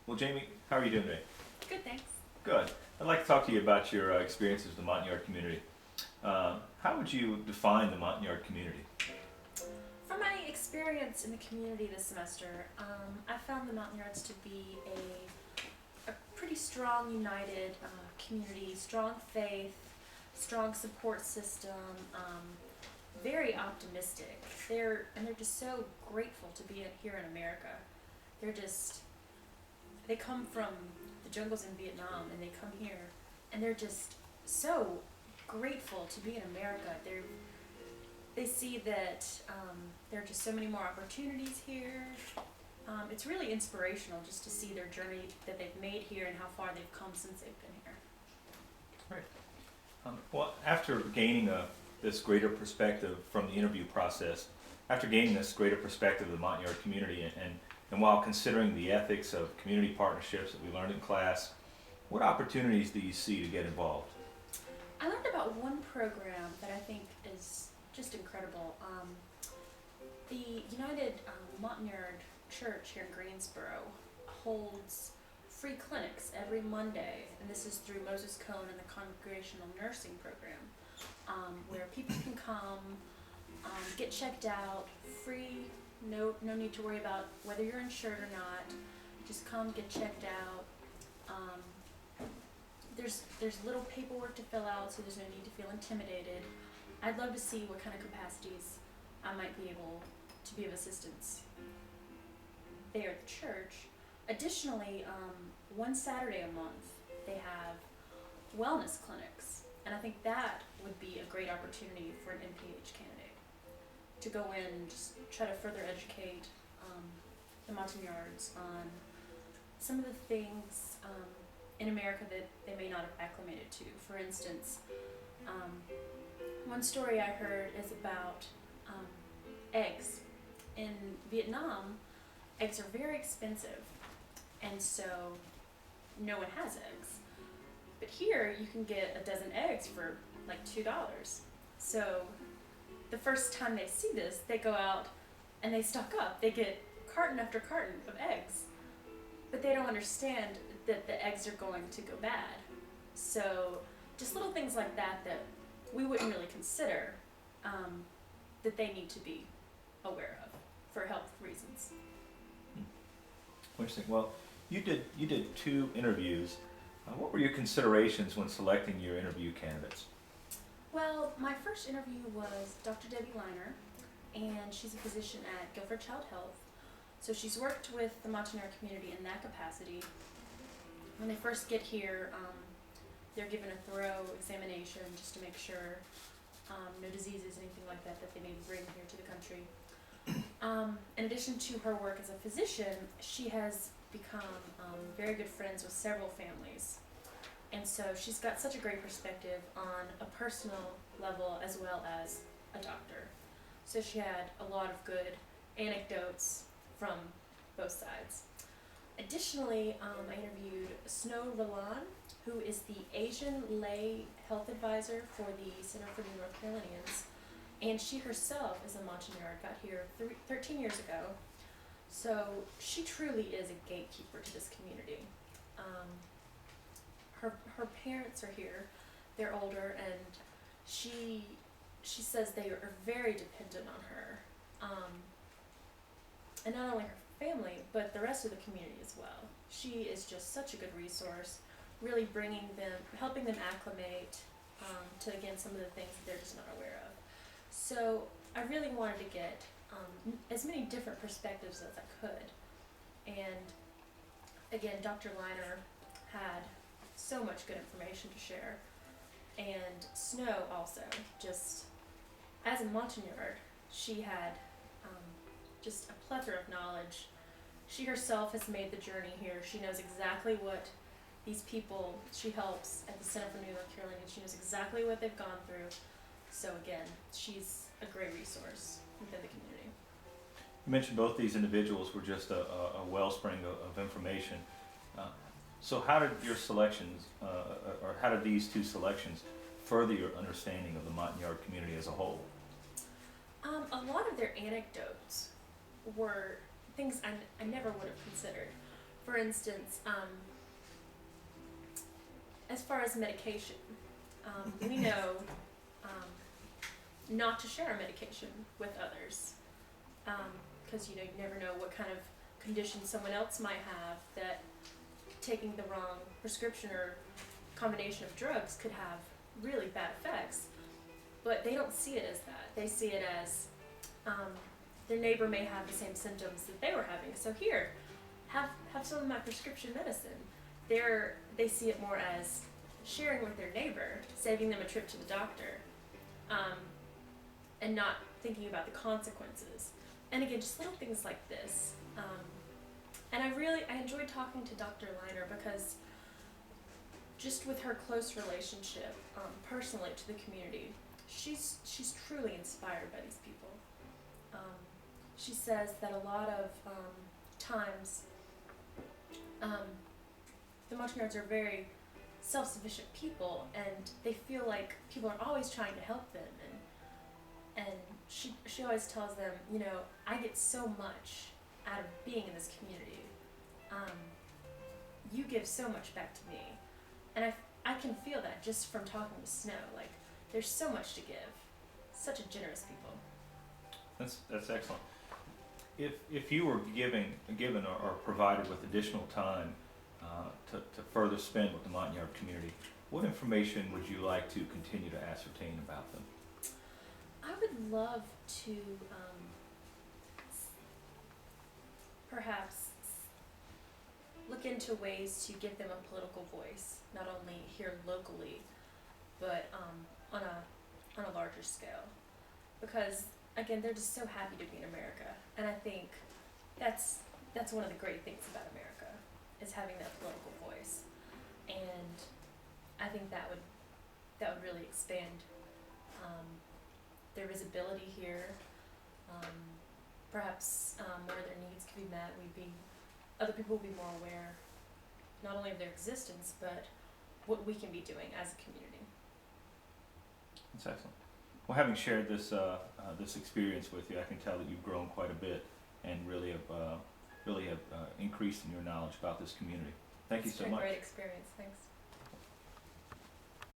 Well, Jamie, how are you doing today? Good, thanks. Good. I'd like to talk to you about your experiences with the Montagnard community. How would you define the Montagnard community? From my experience in the community this semester, I found the Montagnards to be a pretty strong, united community, strong faith, strong support system, very optimistic. They're just so grateful to be here in America. They're just they come from the jungles in Vietnam and they come here and they're just so grateful to be in America. They see that there are just so many more opportunities here. It's really inspirational just to see their journey that they've made here and how far they've come since they've been here. Right. Well, after gaining this greater perspective from the interview process, after gaining this greater perspective of the Montagnard community, and while considering the ethics of community partnerships that we learned in class, what opportunities do you see to get involved? I learned about one program that I think is just incredible. The United Montagnard Church here in Greensboro holds free clinics every Monday, and this is through Moses Cone and the Congregational Nursing Program, where people can come, get checked out, free, no need to worry about whether you're insured or not. Just come, get checked out. There's little paperwork to fill out, so there's no need to feel intimidated. I'd love to see what kind of capacities I might be able to be of assistance there at the church. Additionally, one Saturday a month, they have wellness clinics, and I think that would be a great opportunity for an NPH candidate to go in and just try to further educate the Montagnards on some of the things in America that they may not have acclimated to. For instance, one story I heard is about eggs. In Vietnam, eggs are very expensive, and so no one has eggs. But here, you can get a dozen eggs for like $2. So the first time they see this, they go out and they stock up. They get carton after carton of eggs. But they don't understand that the eggs are going to go bad. So just little things like that that we wouldn't really consider, that they need to be aware of for health reasons. Interesting. Well, you did 2 interviews. What were your considerations when selecting your interview candidates? Well, my first interview was Dr. Debbie Liner, and she's a physician at Guilford Child Health. So she's worked with the Montagnard community in that capacity. When they first get here, they're given a thorough examination just to make sure no diseases, anything like that, that they may bring here to the country. In addition to her work as a physician, she has become very good friends with several families. And so she's got such a great perspective on a personal level as well as a doctor. So she had a lot of good anecdotes from both sides. Additionally, I interviewed Snow Lalonde, who is the Asian lay health advisor for the Center for the North Carolinians. And she herself is a Montagnard, got here 13 years ago. So she truly is a gatekeeper to this community. Her parents are here, they're older, and she says they are very dependent on her. And not only her family, but the rest of the community as well. She is just such a good resource, really helping them acclimate to, again, some of the things that they're just not aware of. So I really wanted to get as many different perspectives as I could. And again, Dr. Liner had so much good information to share. And Snow also, just as a Montagnard, she had just a plethora of knowledge. She herself has made the journey here. She knows exactly what these people she helps at the Center for New North Carolina, she knows exactly what they've gone through. So again, she's a great resource within the community. You mentioned both these individuals were just a wellspring of information. So how did your selections, or how did these 2 selections further your understanding of the Montagnard community as a whole? A lot of their anecdotes were things I never would have considered. for instance, as far as medication, we know not to share our medication with others, because you never know what kind of condition someone else might have, that taking the wrong prescription or combination of drugs could have really bad effects. But they don't see it as that. They see it as their neighbor may have the same symptoms that they were having, so here, have some of my prescription medicine. They see it more as sharing with their neighbor, saving them a trip to the doctor, and not thinking about the consequences. And again, just little things like this. And I enjoyed talking to Dr. Liner because just with her close relationship, personally to the community, she's truly inspired by these people. She says that a lot of times the Montagnards are very self-sufficient people, and they feel like people are always trying to help them, and she always tells them, I get so much out of being in this community. You give so much back to me, and I can feel that just from talking to Snow. Like, there's so much to give. Such a generous people. That's excellent. If you were given or provided with additional time to further spend with the Montagnard community, what information would you like to continue to ascertain about them? I would love to perhaps look into ways to give them a political voice, not only here locally, but on a larger scale. Because again, they're just so happy to be in America, and I think that's one of the great things about America, is having that political voice, and I think that would really expand their visibility here. Perhaps where their needs could be met, other people would be more aware, not only of their existence, but what we can be doing as a community. That's excellent. Well, having shared this this experience with you, I can tell that you've grown quite a bit and really have increased in your knowledge about this community. Thank you so much. It's been a great experience. Thanks.